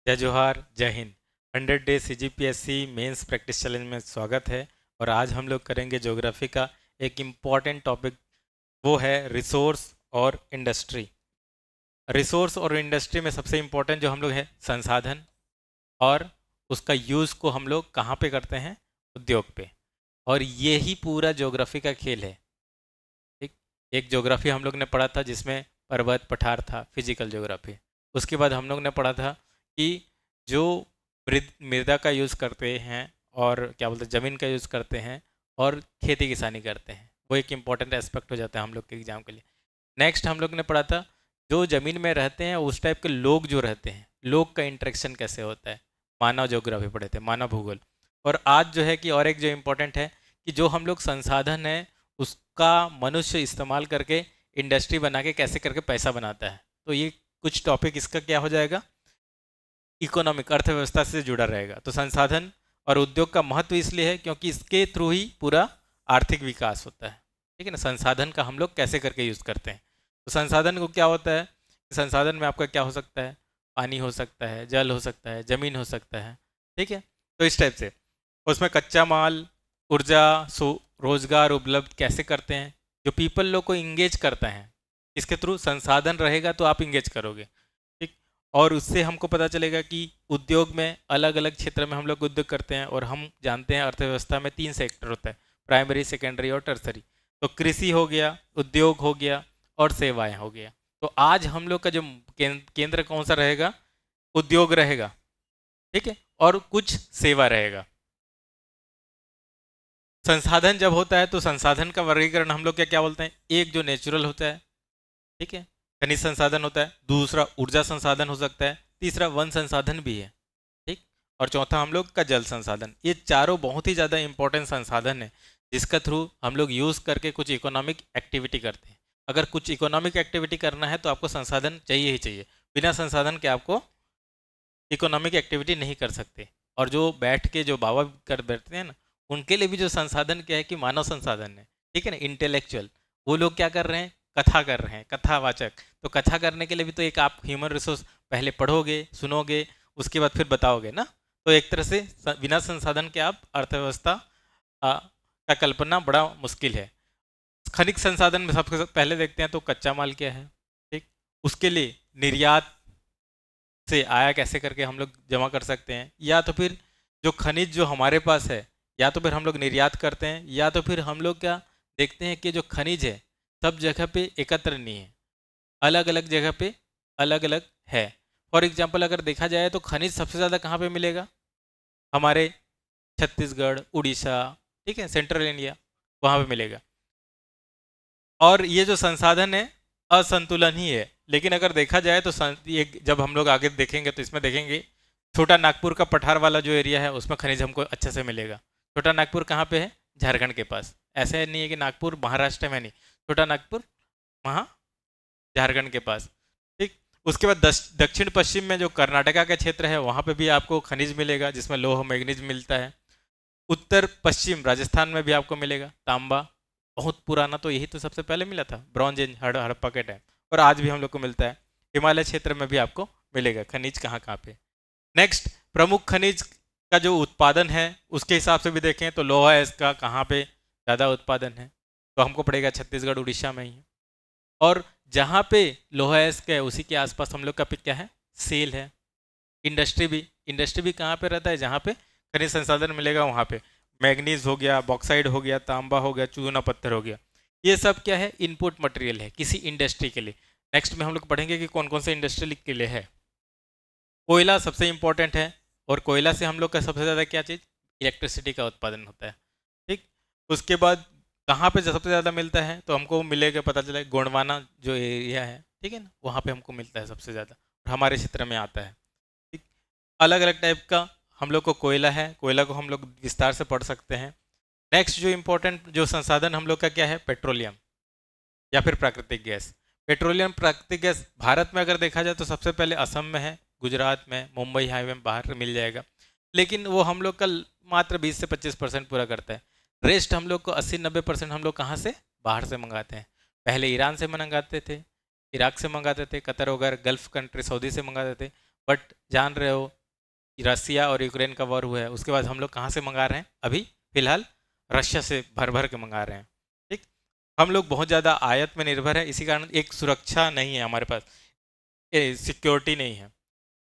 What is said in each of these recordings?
जय जोहार, जय हिंद। 100 day CGPSC mains practice challenge में स्वागत है। और आज हम लोग करेंगे ज्योग्राफी का एक इम्पॉर्टेंट टॉपिक, वो है रिसोर्स और इंडस्ट्री। रिसोर्स और इंडस्ट्री में सबसे इम्पोर्टेंट जो हम लोग है संसाधन, और उसका यूज़ को हम लोग कहाँ पे करते हैं? उद्योग पे। और ये ही पूरा ज्योग्राफी का खेल है। ठीक, एक ज्योग्राफी हम लोग ने पढ़ा था जिसमें पर्वत पठार था, फिजिकल ज्योग्राफी। उसके बाद हम लोग ने पढ़ा था कि जो मृदा का यूज़ करते हैं और क्या बोलते हैं ज़मीन का यूज़ करते हैं और खेती किसानी करते हैं, वो एक इम्पॉर्टेंट एस्पेक्ट हो जाता है हम लोग के एग्जाम के लिए। नेक्स्ट हम लोग ने पढ़ा था जो ज़मीन में रहते हैं उस टाइप के लोग जो रहते हैं, लोग का इंटरेक्शन कैसे होता है, मानव ज्योग्राफी पढ़े थे, मानव भूगोल। और आज जो है कि और एक जो इम्पोर्टेंट है कि जो हम लोग संसाधन है उसका मनुष्य इस्तेमाल करके इंडस्ट्री बना के कैसे करके पैसा बनाता है। तो ये कुछ टॉपिक इसका क्या हो जाएगा, इकोनॉमिक, अर्थव्यवस्था से जुड़ा रहेगा। तो संसाधन और उद्योग का महत्व इसलिए है क्योंकि इसके थ्रू ही पूरा आर्थिक विकास होता है। ठीक है ना, संसाधन का हम लोग कैसे करके यूज़ करते हैं। तो संसाधन को क्या होता है, संसाधन में आपका क्या हो सकता है, पानी हो सकता है, जल हो सकता है, जमीन हो सकता है। ठीक है, तो इस टाइप से उसमें कच्चा माल, ऊर्जा, रोजगार उपलब्ध कैसे करते हैं, जो पीपल लोग को इंगेज करता है। इसके थ्रू संसाधन रहेगा तो आप इंगेज करोगे। ठीक, और उससे हमको पता चलेगा कि उद्योग में अलग अलग क्षेत्र में हम लोग उद्योग करते हैं। और हम जानते हैं अर्थव्यवस्था में 3 सेक्टर होता है, प्राइमरी, सेकेंडरी और टर्सरी। तो कृषि हो गया, उद्योग हो गया और सेवाएं हो गया। तो आज हम लोग का जो केंद्र कौन सा रहेगा, उद्योग रहेगा। ठीक है, और कुछ सेवा रहेगा। संसाधन जब होता है तो संसाधन का वर्गीकरण हम लोग क्या क्या बोलते हैं, एक जो नेचुरल होता है, ठीक है, खनिज संसाधन होता है, दूसरा ऊर्जा संसाधन हो सकता है, तीसरा वन संसाधन भी है। ठीक, और चौथा हम लोग का जल संसाधन। ये चारों बहुत ही ज़्यादा इंपॉर्टेंट संसाधन है जिसका थ्रू हम लोग यूज़ करके कुछ इकोनॉमिक एक्टिविटी करते हैं। अगर कुछ इकोनॉमिक एक्टिविटी करना है तो आपको संसाधन चाहिए ही चाहिए। बिना संसाधन के आपको इकोनॉमिक एक्टिविटी नहीं कर सकते। और जो बैठ के जो बाबा कर बैठते हैं ना, उनके लिए भी जो संसाधन क्या है कि मानव संसाधन है। ठीक है ना, इंटेलेक्चुअल। वो लोग क्या कर रहे हैं, कथा कर रहे हैं, कथावाचक। तो कथा करने के लिए भी तो एक आप ह्यूमन रिसोर्स पहले पढ़ोगे, सुनोगे, उसके बाद फिर बताओगे ना। तो एक तरह से बिना संसाधन के आप अर्थव्यवस्था का कल्पना बड़ा मुश्किल है। खनिज संसाधन में सबसे पहले देखते हैं तो कच्चा माल क्या है। ठीक, उसके लिए निर्यात से आया कैसे करके हम लोग जमा कर सकते हैं, या तो फिर जो खनिज जो हमारे पास है, या तो फिर हम लोग निर्यात करते हैं, या तो फिर हम लोग क्या देखते हैं कि जो खनिज है सब जगह पे एकत्र नहीं है, अलग अलग जगह पे अलग अलग है। फॉर एग्जाम्पल अगर देखा जाए तो खनिज सबसे ज़्यादा कहाँ पे मिलेगा, हमारे छत्तीसगढ़, उड़ीसा, ठीक है, सेंट्रल इंडिया, वहाँ पे मिलेगा। और ये जो संसाधन है असंतुलन ही है। लेकिन अगर देखा जाए तो ये जब हम लोग आगे देखेंगे तो इसमें देखेंगे छोटा नागपुर का पठार वाला जो एरिया है उसमें खनिज हमको अच्छे से मिलेगा। छोटा नागपुर कहाँ पे है, झारखंड के पास। ऐसे नहीं है कि नागपुर महाराष्ट्र में, नहीं, छोटा नागपुर वहाँ झारखंड के पास। ठीक, उसके बाद दक्षिण पश्चिम में जो कर्नाटका का क्षेत्र है वहाँ पे भी आपको खनिज मिलेगा जिसमें लोह मैग्नीज मिलता है। उत्तर पश्चिम राजस्थान में भी आपको मिलेगा तांबा। बहुत पुराना तो यही तो सबसे पहले मिला था, ब्रॉन्ज एज, हड़प्पा के टाइम। और आज भी हम लोग को मिलता है। हिमालय क्षेत्र में भी आपको मिलेगा खनिज, कहाँ कहाँ पे। नेक्स्ट, प्रमुख खनिज का जो उत्पादन है उसके हिसाब से भी देखें तो लोहा है इसका कहाँ पे ज़्यादा उत्पादन है, तो हमको पड़ेगा छत्तीसगढ़ उड़ीसा में ही है। और जहाँ पे लोहा है उसी के आसपास हम लोग का क्या है, सेल है। इंडस्ट्री भी कहाँ पे रहता है, जहाँ पे खनिज संसाधन मिलेगा वहाँ पे। मैग्नीज हो गया, बॉक्साइड हो गया, तांबा हो गया, चूना पत्थर हो गया। ये सब क्या है, इनपुट मटेरियल है किसी इंडस्ट्री के लिए। नेक्स्ट में हम लोग पढ़ेंगे कि कौन कौन से इंडस्ट्री के लिए है। कोयला सबसे इंपॉर्टेंट है, और कोयला से हम लोग का सबसे ज़्यादा क्या चीज़, इलेक्ट्रिसिटी का उत्पादन होता है। ठीक, उसके बाद कहाँ पे सबसे ज़्यादा मिलता है तो हमको मिलेगा, पता चला गोंडवाना जो एरिया है, ठीक है ना, वहाँ पे हमको मिलता है सबसे ज़्यादा, और हमारे क्षेत्र में आता है। ठीक, अलग अलग टाइप का हम लोग को कोयला है, कोयला को हम लोग विस्तार से पढ़ सकते हैं। नेक्स्ट जो इम्पोर्टेंट जो संसाधन हम लोग का क्या है, पेट्रोलियम या फिर प्राकृतिक गैस। पेट्रोलियम, प्राकृतिक गैस भारत में अगर देखा जाए तो सबसे पहले असम में है, गुजरात में, मुंबई हाईवे में बाहर मिल जाएगा। लेकिन वो हम लोग का मात्र 20 से 25% पूरा करता है। रेस्ट हम लोग को 80-90% हम लोग कहाँ से, बाहर से मंगाते हैं। पहले ईरान से मंगाते थे, इराक से मंगाते थे, कतर वगैरह गल्फ कंट्री, सऊदी से मंगाते थे। बट जान रहे हो रसिया और यूक्रेन का वॉर हुआ है, उसके बाद हम लोग कहाँ से मंगा रहे हैं? अभी फिलहाल रशिया से भर भर के मंगा रहे हैं। ठीक, हम लोग बहुत ज़्यादा आयात में निर्भर है, इसी कारण एक सुरक्षा नहीं है हमारे पास, सिक्योरिटी नहीं है।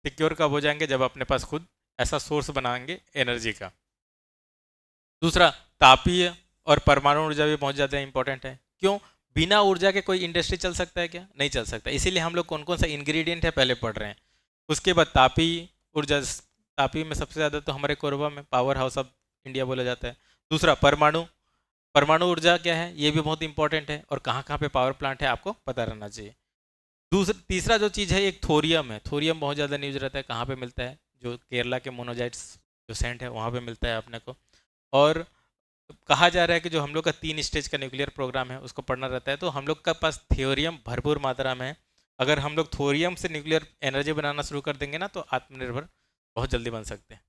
सिक्योर कब हो जाएंगे? जब अपने पास खुद ऐसा सोर्स बनाएंगे एनर्जी का। दूसरा, तापीय और परमाणु ऊर्जा भी बहुत ज़्यादा इंपॉर्टेंट है। क्यों? बिना ऊर्जा के कोई इंडस्ट्री चल सकता है क्या? नहीं चल सकता। इसीलिए हम लोग कौन कौन सा इंग्रेडिएंट है पहले पढ़ रहे हैं। उसके बाद तापीय ऊर्जा, तापीय में सबसे ज़्यादा तो हमारे कोरबा में पावर हाउस ऑफ इंडिया बोला जाता है। दूसरा, परमाणु, परमाणु ऊर्जा क्या है ये भी बहुत इंपॉर्टेंट है, और कहाँ कहाँ पे पावर प्लांट है आपको पता रहना चाहिए। दूसरा, तीसरा जो चीज़ है एक थोरियम है। थोरियम बहुत ज़्यादा न्यूज रहता है, कहाँ पे मिलता है? जो केरला के मोनोजाइट्स जो सेंट है वहाँ पे मिलता है अपने को। और कहा जा रहा है कि जो हम लोग का 3 स्टेज का न्यूक्लियर प्रोग्राम है उसको पढ़ना रहता है, तो हम लोग का पास थ्योरियम भरपूर मात्रा में है। अगर हम लोग थोरियम से न्यूक्लियर एनर्जी बनाना शुरू कर देंगे ना, तो आत्मनिर्भर बहुत जल्दी बन सकते हैं।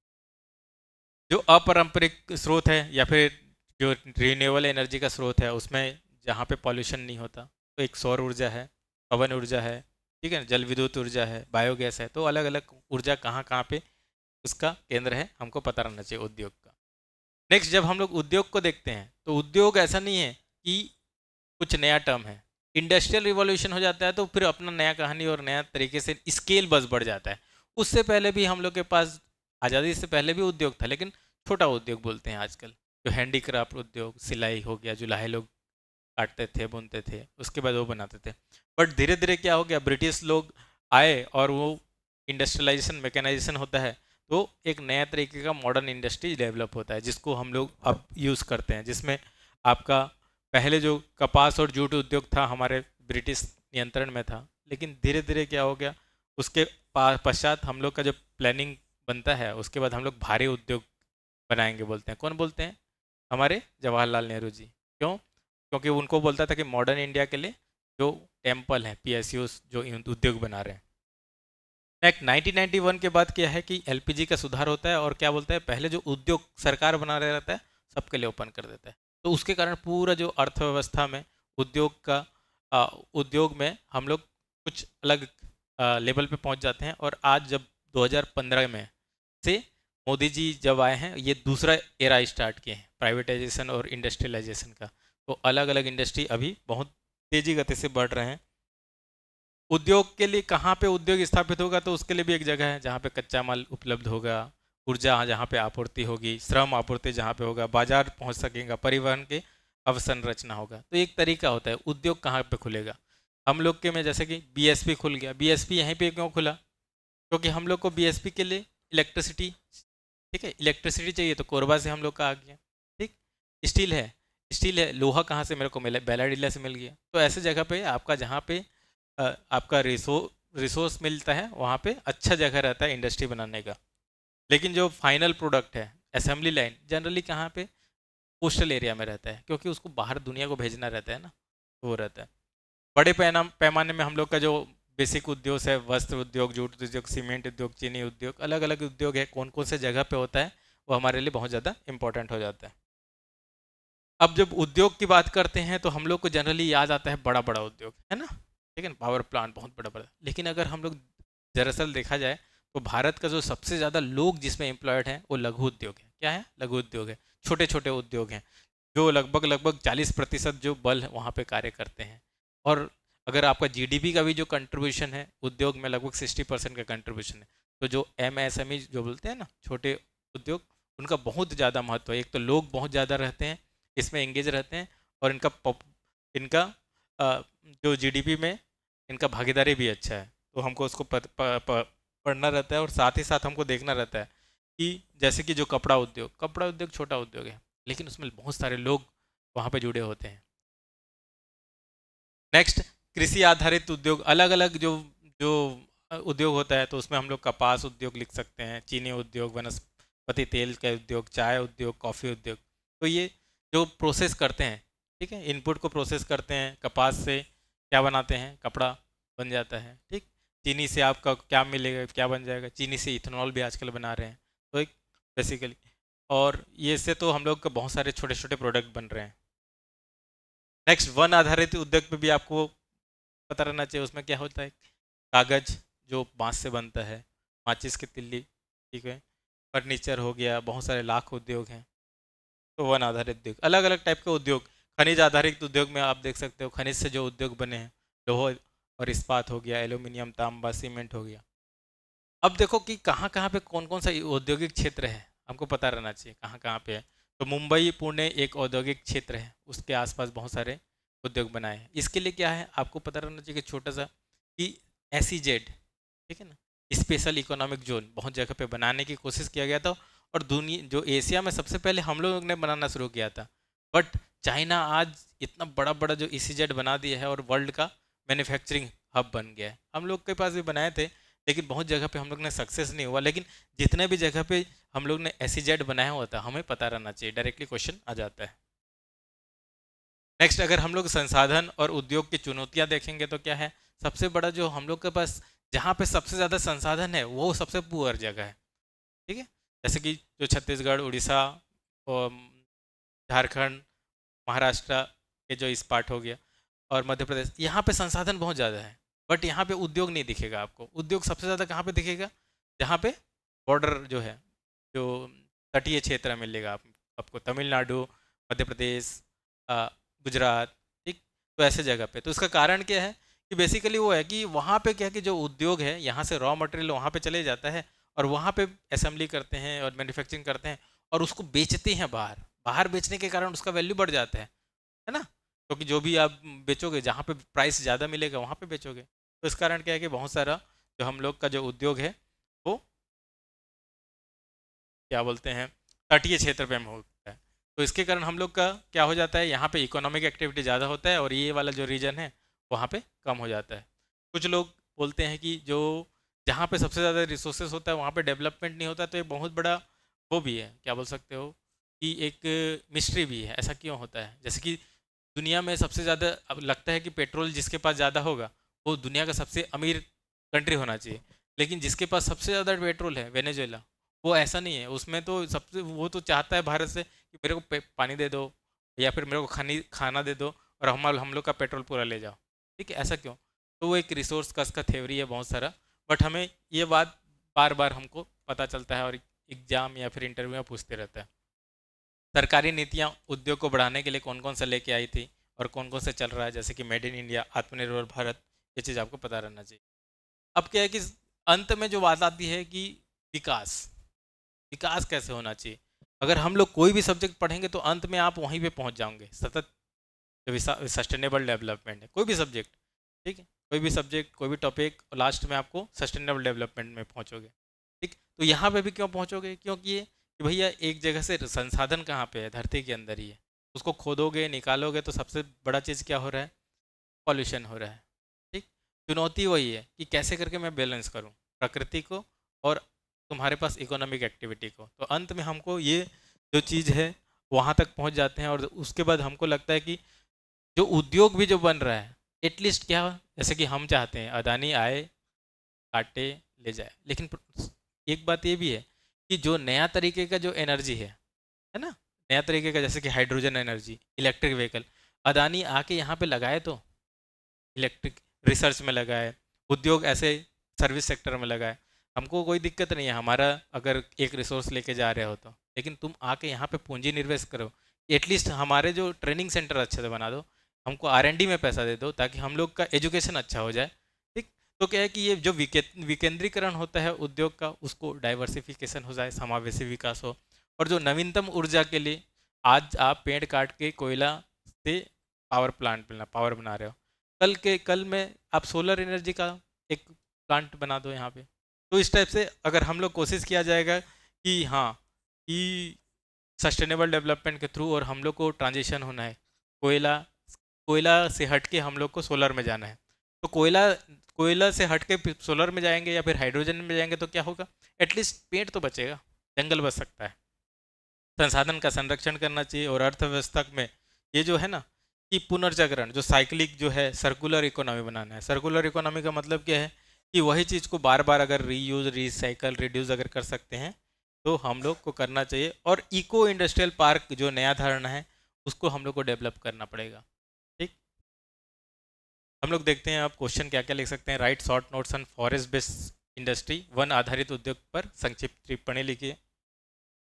जो अपारंपरिक स्रोत है या फिर जो रिन्यूएबल एनर्जी का स्रोत है, उसमें जहाँ पे पॉल्यूशन नहीं होता, तो एक सौर ऊर्जा है, पवन ऊर्जा है, ठीक है, जल विद्युत ऊर्जा है, बायोगैस है। तो अलग अलग ऊर्जा कहाँ कहाँ पे उसका केंद्र है हमको पता रहना चाहिए उद्योग का। नेक्स्ट, जब हम लोग उद्योग को देखते हैं तो उद्योग ऐसा नहीं है कि कुछ नया टर्म है। इंडस्ट्रियल रिवॉल्यूशन हो जाता है तो फिर अपना नया कहानी और नया तरीके से स्केल बस बढ़ जाता है। उससे पहले भी हम लोग के पास, आज़ादी से पहले भी उद्योग था, लेकिन छोटा उद्योग बोलते हैं आजकल। जो हैंडीक्राफ्ट उद्योग, सिलाई हो गया, जुलाहे लोग काटते थे, बुनते थे, उसके बाद वो बनाते थे। बट धीरे धीरे क्या हो गया, ब्रिटिश लोग आए और वो इंडस्ट्रियलाइजेशन, मैकेनाइजेशन होता है, तो एक नया तरीके का मॉडर्न इंडस्ट्री डेवलप होता है जिसको हम लोग अब यूज़ करते हैं। जिसमें आपका पहले जो कपास और जूट उद्योग था हमारे ब्रिटिश नियंत्रण में था, लेकिन धीरे धीरे क्या हो गया, उसके पश्चात हम लोग का जब प्लानिंग बनता है उसके बाद हम लोग भारी उद्योग बनाएंगे बोलते हैं। कौन बोलते हैं? हमारे जवाहरलाल नेहरू जी। क्यों? क्योंकि उनको बोलता था कि मॉडर्न इंडिया के लिए जो टेम्पल है, पीएसयूज जो उद्योग बना रहे हैं। नेक्स्ट, 1991 के बाद क्या है कि एलपीजी का सुधार होता है, और क्या बोलता है, पहले जो उद्योग सरकार बना रहा रहता है सबके लिए ओपन कर देता है। तो उसके कारण पूरा जो अर्थव्यवस्था में उद्योग का उद्योग में हम लोग कुछ अलग लेवल पे पहुंच जाते हैं। और आज जब 2015 में से मोदी जी जब आए हैं, ये दूसरा एरा स्टार्ट किए हैं प्राइवेटाइजेशन और इंडस्ट्रियलाइजेशन का। तो अलग अलग इंडस्ट्री अभी बहुत तेजी गति से बढ़ रहे हैं। उद्योग के लिए कहाँ पे उद्योग स्थापित होगा, तो उसके लिए भी एक जगह है जहाँ पे कच्चा माल उपलब्ध होगा, ऊर्जा जहाँ पे आपूर्ति होगी, श्रम आपूर्ति जहाँ पे होगा, बाजार पहुँच सकेगा, परिवहन के अवसंरचना होगा। तो एक तरीका होता है उद्योग कहाँ पे खुलेगा। हम लोग के में जैसे कि बीएसपी खुल गया। बीएसपी यहीं पे क्यों खुला? क्योंकि हम लोग को बीएसपी के लिए इलेक्ट्रिसिटी, ठीक है, इलेक्ट्रिसिटी चाहिए, तो कोरबा से हम लोग का आ गया। ठीक, स्टील है, स्टील है, लोहा कहाँ से मेरे को मिला? बेलाडीला से मिल गया। तो ऐसे जगह पे आपका जहाँ पे आपका रिसोर्स मिलता है वहाँ पे अच्छा जगह रहता है इंडस्ट्री बनाने का। लेकिन जो फाइनल प्रोडक्ट है, असेंबली लाइन, जनरली कहाँ पे? कोस्टल एरिया में रहता है, क्योंकि उसको बाहर दुनिया को भेजना रहता है ना, तो वो रहता है। बड़े पैमाने में हम लोग का जो बेसिक उद्योग है, वस्त्र उद्योग, जूट उद्योग, सीमेंट उद्योग, चीनी उद्योग, अलग अलग उद्योग है, कौन कौन से जगह पे होता है वो हमारे लिए बहुत ज़्यादा इंपॉर्टेंट हो जाता है। अब जब उद्योग की बात करते हैं तो हम लोग को जनरली याद आता है बड़ा बड़ा उद्योग, है ना, ठीक है, पावर प्लांट बहुत बड़ा बड़ा। लेकिन अगर हम लोग दरअसल देखा जाए तो भारत का जो सबसे ज़्यादा लोग जिसमें एम्प्लॉयड हैं वो लघु उद्योग है। क्या है? लघु उद्योग है, छोटे छोटे उद्योग हैं, जो लगभग लगभग 40% जो बल है वहाँ पे कार्य करते हैं। और अगर आपका जीडीपी का भी जो कंट्रीब्यूशन है उद्योग में, लगभग 60% का कंट्रीब्यूशन है। तो जो एमएसएमई जो बोलते हैं ना, छोटे उद्योग, उनका बहुत ज़्यादा महत्व है। एक तो लोग बहुत ज़्यादा रहते हैं, इसमें एंगेज रहते हैं, और इनका जो जीडीपी में इनका भागीदारी भी अच्छा है। तो हमको उसको पढ़ना रहता है, और साथ ही साथ हमको देखना रहता है कि जैसे कि जो कपड़ा उद्योग छोटा उद्योग है, लेकिन उसमें बहुत सारे लोग वहाँ पे जुड़े होते हैं। नेक्स्ट, कृषि आधारित उद्योग, अलग अलग जो जो उद्योग होता है, तो उसमें हम लोग कपास उद्योग लिख सकते हैं, चीनी उद्योग, वनस्पति तेल का उद्योग, चाय उद्योग, कॉफ़ी उद्योग। तो ये जो प्रोसेस करते हैं, ठीक है, इनपुट को प्रोसेस करते हैं, कपास से क्या बनाते हैं? कपड़ा बन जाता है। ठीक, चीनी से आपका क्या मिलेगा, क्या बन जाएगा? चीनी से इथेनॉल भी आजकल बना रहे हैं, तो एक बेसिकली, और ये से तो हम लोग का बहुत सारे छोटे छोटे प्रोडक्ट बन रहे हैं। नेक्स्ट, वन आधारित उद्योग पे भी आपको पता रहना चाहिए, उसमें क्या होता है? कागज जो बांस से बनता है, माचिस की तिल्ली, ठीक है, फर्नीचर हो गया, बहुत सारे लाख उद्योग हैं। तो वन आधारित उद्योग, अलग अलग टाइप के उद्योग। खनिज आधारित उद्योग में आप देख सकते हो खनिज से जो उद्योग बने हैं, लोहा और इस्पात हो गया, एल्यूमिनियम, तांबा, सीमेंट हो गया। अब देखो कि कहाँ कहाँ पे कौन कौन सा औद्योगिक क्षेत्र है, हमको पता रहना चाहिए कहाँ कहाँ पे है। तो मुंबई पुणे एक औद्योगिक क्षेत्र है, उसके आसपास बहुत सारे उद्योग बनाए हैं। इसके लिए क्या है आपको पता रहना चाहिए कि छोटा सा कि SEZ, ठीक है ना, स्पेशल इकोनॉमिक जोन बहुत जगह पे बनाने की कोशिश किया गया था। और दुनिया जो एशिया में सबसे पहले हम लोग ने बनाना शुरू किया था, बट चाइना आज इतना बड़ा बड़ा जो ECZ बना दिया है और वर्ल्ड का मैन्युफैक्चरिंग हब बन गया है। हम लोग के पास भी बनाए थे, लेकिन बहुत जगह पे हम लोग ने सक्सेस नहीं हुआ। लेकिन जितने भी जगह पे हम लोग ने SEZ बनाया हुआ था, हमें पता रहना चाहिए, डायरेक्टली क्वेश्चन आ जाता है। नेक्स्ट, अगर हम लोग संसाधन और उद्योग की चुनौतियां देखेंगे तो क्या है, सबसे बड़ा जो हम लोग के पास जहाँ पे सबसे ज़्यादा संसाधन है वो सबसे पुअर जगह है, ठीक है। जैसे कि जो छत्तीसगढ़, उड़ीसा और झारखंड, महाराष्ट्र के जो इस पार्ट हो गया और मध्य प्रदेश, यहाँ पे संसाधन बहुत ज़्यादा है, बट यहाँ पे उद्योग नहीं दिखेगा आपको। उद्योग सबसे ज़्यादा कहाँ पे दिखेगा, जहाँ पे बॉर्डर जो है, जो तटीय क्षेत्र में मिलेगा आपको, तमिलनाडु, मध्य प्रदेश, गुजरात, ठीक। तो ऐसे जगह पे, तो इसका कारण क्या है कि बेसिकली वो है कि वहाँ पे क्या है कि जो उद्योग है, यहाँ से रॉ मटेरियल वहाँ पे चले जाता है और वहाँ पे असेंबली करते हैं और मैन्युफैक्चरिंग करते हैं और उसको बेचते हैं बाहर। बाहर बेचने के कारण उसका वैल्यू बढ़ जाता है ना, क्योंकि जो भी आप बेचोगे, जहाँ पे प्राइस ज़्यादा मिलेगा वहाँ पे बेचोगे। तो इस कारण क्या है कि बहुत सारा जो हम लोग का जो उद्योग है वो क्या बोलते हैं, तटीय क्षेत्र पे में होता है। तो इसके कारण हम लोग का क्या हो जाता है, यहाँ पे इकोनॉमिक एक्टिविटी ज़्यादा होता है और ये वाला जो रीजन है वहाँ पे कम हो जाता है। कुछ लोग बोलते हैं कि जो जहाँ पे सबसे ज़्यादा रिसोर्सेज होता है वहाँ पे डेवलपमेंट नहीं होता, तो ये बहुत बड़ा वो भी है, क्या बोल सकते हो कि एक मिस्ट्री भी है, ऐसा क्यों होता है। जैसे कि दुनिया में सबसे ज़्यादा अब लगता है कि पेट्रोल जिसके पास ज़्यादा होगा वो दुनिया का सबसे अमीर कंट्री होना चाहिए, लेकिन जिसके पास सबसे ज़्यादा पेट्रोल है वेनेजुएला, वो ऐसा नहीं है। उसमें तो सबसे वो तो चाहता है भारत से कि मेरे को पानी दे दो या फिर मेरे को खाना दे दो और हम लोग का पेट्रोल पूरा ले जाओ, ठीक है। ऐसा क्यों, तो वो एक रिसोर्स कस का थ्योरी है बहुत सारा, बट हमें ये बात बार बार हमको पता चलता है और एग्जाम या फिर इंटरव्यू में पूछते रहता है। सरकारी नीतियाँ उद्योग को बढ़ाने के लिए कौन कौन सा लेके आई थी और कौन कौन सा चल रहा है, जैसे कि मेड इन इंडिया, आत्मनिर्भर भारत, ये चीज़ आपको पता रहना चाहिए। अब क्या है कि अंत में जो बात आती है कि विकास, विकास कैसे होना चाहिए। अगर हम लोग कोई भी सब्जेक्ट पढ़ेंगे तो अंत में आप वहीं पे पहुंच जाओगे, सतत सस्टेनेबल डेवलपमेंट है कोई भी सब्जेक्ट, ठीक है, कोई भी सब्जेक्ट, कोई भी टॉपिक, लास्ट में आपको सस्टेनेबल डेवलपमेंट में पहुंचोगे, ठीक। तो यहाँ पे भी क्यों पहुंचोगे, क्योंकि ये कि भैया एक जगह से संसाधन कहाँ पे है, धरती के अंदर ही है, उसको खोदोगे निकालोगे तो सबसे बड़ा चीज़ क्या हो रहा है, पॉल्यूशन हो रहा है, ठीक। चुनौती वही है कि कैसे करके मैं बैलेंस करूँ प्रकृति को और तुम्हारे पास इकोनॉमिक एक्टिविटी को। तो अंत में हमको ये जो चीज़ है वहाँ तक पहुँच जाते हैं और उसके बाद हमको लगता है कि जो उद्योग भी जो बन रहा है, एटलीस्ट क्या, जैसे कि हम चाहते हैं अदानी आए, काटे, ले जाए, लेकिन एक बात ये भी है कि जो नया तरीके का जो एनर्जी है ना, नया तरीके का, जैसे कि hydrogen energy, electric vehicle, Adani आके यहाँ पे लगाए तो इलेक्ट्रिक रिसर्च में लगाए, उद्योग ऐसे सर्विस सेक्टर में लगाए, हमको कोई दिक्कत नहीं है हमारा अगर एक रिसोर्स लेके जा रहे हो तो, लेकिन तुम आके यहाँ पे पूंजी निवेश करो, एटलीस्ट हमारे जो ट्रेनिंग सेंटर अच्छे से बना दो, हमको R&D में पैसा दे दो ताकि हम लोग का एजुकेशन अच्छा हो जाए, ठीक। तो क्या है कि ये जो विकेंद्रीकरण होता है उद्योग का, उसको डाइवर्सिफिकेशन हो जाए, समावेशी विकास हो। और जो नवीनतम ऊर्जा के लिए आज आप पेड़ काट के कोयला से पावर बना रहे हो, कल में आप सोलर एनर्जी का एक प्लांट बना दो यहाँ पे। तो इस टाइप से अगर हम लोग कोशिश किया जाएगा कि हाँ कि सस्टेनेबल डेवलपमेंट के थ्रू और हम लोग को ट्रांजिशन होना है, कोयला से हट के हम लोग को सोलर में जाना है, तो कोयला से हट के सोलर में जाएंगे या फिर हाइड्रोजन में जाएंगे तो क्या होगा, एटलीस्ट पेड़ तो बचेगा, जंगल बच सकता है। संसाधन का संरक्षण करना चाहिए और अर्थव्यवस्था में ये जो है ना कि पुनर्चक्रण, जो साइक्लिक जो है, सर्कुलर इकोनॉमी बनाना है। सर्कुलर इकोनॉमी का मतलब क्या है कि वही चीज़ को बार बार अगर रीयूज, रिसाइकल, रिड्यूस अगर कर सकते हैं तो हम लोग को करना चाहिए। और इको इंडस्ट्रियल पार्क जो नया धारणा है उसको हम लोग को डेवलप करना पड़ेगा, ठीक। हम लोग देखते हैं आप क्वेश्चन क्या क्या लिख सकते हैं। Right short notes on forest based industry 1 आधारित उद्योग पर संक्षिप्त टिप्पणी लिखिए।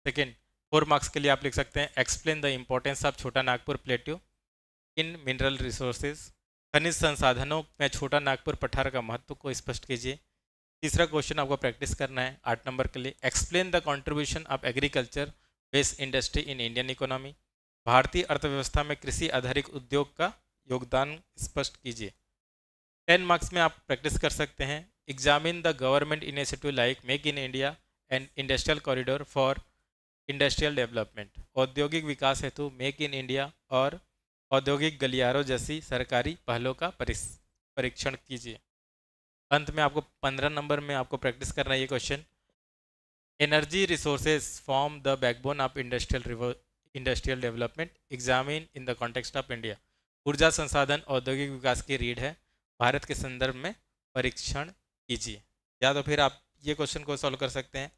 सेकेंड, 4 मार्क्स के लिए आप लिख सकते हैं एक्सप्लेन द इम्पोर्टेंस ऑफ छोटा नागपुर प्लेट्यू इन मिनरल रिसोर्सेज। खनिज संसाधनों में छोटा नागपुर पठार का महत्व को स्पष्ट कीजिए। तीसरा क्वेश्चन आपको प्रैक्टिस करना है 8 नंबर के लिए, explain the contribution of agriculture based industry in Indian economy. भारतीय अर्थव्यवस्था में कृषि आधारित उद्योग का योगदान स्पष्ट कीजिए। 10 मार्क्स में आप प्रैक्टिस कर सकते हैं examine the government initiative like make in India and industrial corridor for industrial development. औद्योगिक विकास हेतु मेक इन इंडिया और औद्योगिक गलियारों जैसी सरकारी पहलों का परीक्षण कीजिए। अंत में आपको 15 नंबर में आपको प्रैक्टिस करना है ये question, energy resources form the backbone of industrial development examine in the context of India. ऊर्जा संसाधन औद्योगिक विकास की रीढ़ है, भारत के संदर्भ में परीक्षण कीजिए। या तो फिर आप ये क्वेश्चन को सॉल्व कर सकते हैं,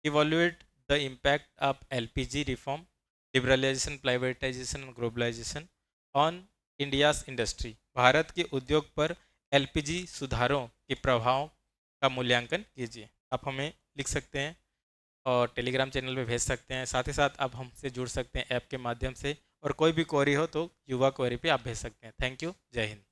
evaluate the impact of LPG reform, liberalization, privatization और globalization on India's industry. Bharat के उद्योग पर एलपीजी सुधारों के प्रभाव का मूल्यांकन कीजिए। आप हमें लिख सकते हैं और टेलीग्राम चैनल पे भेज सकते हैं। साथ ही साथ आप हमसे जुड़ सकते हैं ऐप के माध्यम से, और कोई भी क्वेरी हो तो युवा क्वेरी पे आप भेज सकते हैं। थैंक यू, जय हिंद।